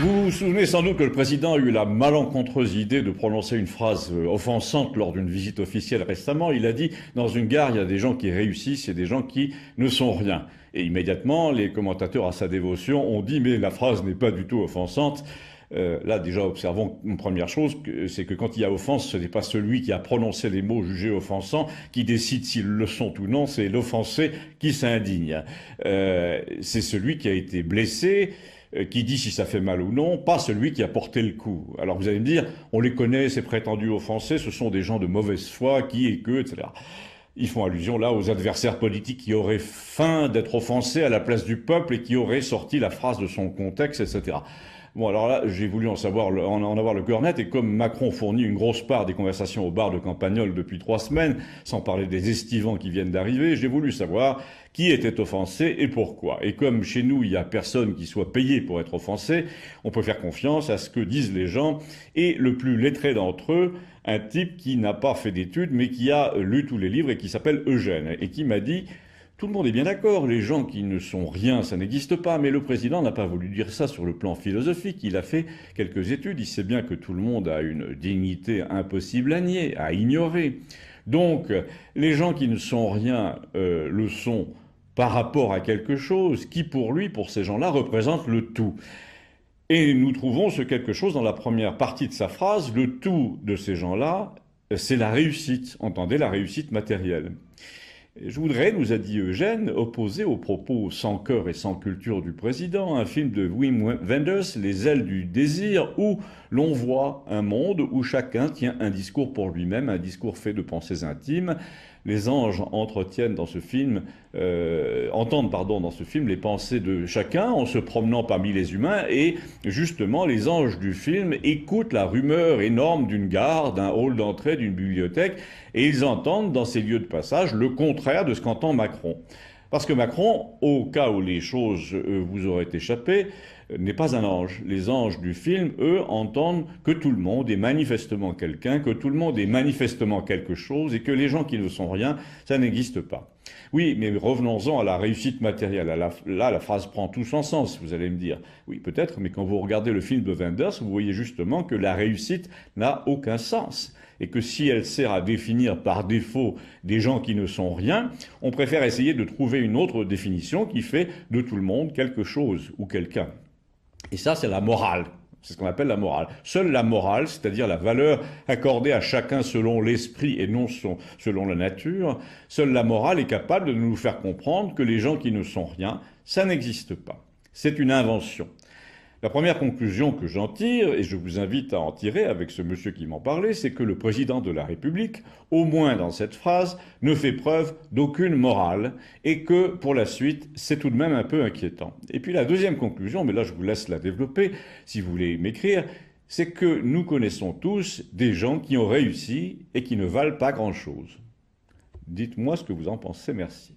Vous vous souvenez sans doute que le président a eu la malencontreuse idée de prononcer une phrase offensante lors d'une visite officielle récemment. Il a dit « Dans une gare, il y a des gens qui réussissent et des gens qui ne sont rien ». Et immédiatement, les commentateurs à sa dévotion ont dit « Mais la phrase n'est pas du tout offensante ». Là, déjà, observons une première chose, c'est que quand il y a offense, ce n'est pas celui qui a prononcé les mots jugés offensants qui décide s'ils le sont ou non, c'est l'offensé qui s'indigne. C'est celui qui a été blessé, qui dit si ça fait mal ou non, pas celui qui a porté le coup. Alors vous allez me dire, on les connaît, ces prétendus offensés, ce sont des gens de mauvaise foi, qui et que, etc. Ils font allusion là aux adversaires politiques qui auraient faim d'être offensés à la place du peuple et qui auraient sorti la phrase de son contexte, etc. Bon, alors là, j'ai voulu en avoir le cœur net, et comme Macron fournit une grosse part des conversations au bar de Campagnol depuis 3 semaines, sans parler des estivants qui viennent d'arriver, j'ai voulu savoir qui était offensé et pourquoi. Et comme chez nous, il n'y a personne qui soit payé pour être offensé, on peut faire confiance à ce que disent les gens, et le plus lettré d'entre eux, un type qui n'a pas fait d'études, mais qui a lu tous les livres et qui s'appelle Eugène, et qui m'a dit... Tout le monde est bien d'accord, les gens qui ne sont rien, ça n'existe pas, mais le président n'a pas voulu dire ça sur le plan philosophique. Il a fait quelques études, il sait bien que tout le monde a une dignité impossible à nier, à ignorer. Donc, les gens qui ne sont rien le sont par rapport à quelque chose qui, pour lui, pour ces gens-là, représente le tout. Et nous trouvons ce quelque chose dans la première partie de sa phrase, le tout de ces gens-là, c'est la réussite, entendez la réussite matérielle. Je voudrais, nous a dit Eugène, opposer aux propos sans cœur et sans culture du président un film de Wim Wenders, Les ailes du désir, où l'on voit un monde où chacun tient un discours pour lui-même, un discours fait de pensées intimes. Les anges entendent dans ce film les pensées de chacun en se promenant parmi les humains, et justement les anges du film écoutent la rumeur énorme d'une gare, d'un hall d'entrée, d'une bibliothèque, et ils entendent dans ces lieux de passage le contraire de ce qu'entend Macron. Parce que Macron, au cas où les choses vous auraient échappé, n'est pas un ange. Les anges du film, eux, entendent que tout le monde est manifestement quelqu'un, que tout le monde est manifestement quelque chose, et que les gens qui ne sont rien, ça n'existe pas. Oui, mais revenons-en à la réussite matérielle. Là, la phrase prend tout son sens, vous allez me dire. Oui, peut-être, mais quand vous regardez le film de Wenders, vous voyez justement que la réussite n'a aucun sens. Et que si elle sert à définir par défaut des gens qui ne sont rien, on préfère essayer de trouver une autre définition qui fait de tout le monde quelque chose ou quelqu'un. Et ça, c'est la morale. C'est ce qu'on appelle la morale. Seule la morale, c'est-à-dire la valeur accordée à chacun selon l'esprit et non selon la nature, seule la morale est capable de nous faire comprendre que les gens qui ne sont rien, ça n'existe pas. C'est une invention. La première conclusion que j'en tire, et je vous invite à en tirer avec ce monsieur qui m'en parlait, c'est que le président de la République, au moins dans cette phrase, ne fait preuve d'aucune morale, et que, pour la suite, c'est tout de même un peu inquiétant. Et puis la deuxième conclusion, mais là je vous laisse la développer, si vous voulez m'écrire, c'est que nous connaissons tous des gens qui ont réussi et qui ne valent pas grand-chose. Dites-moi ce que vous en pensez, merci.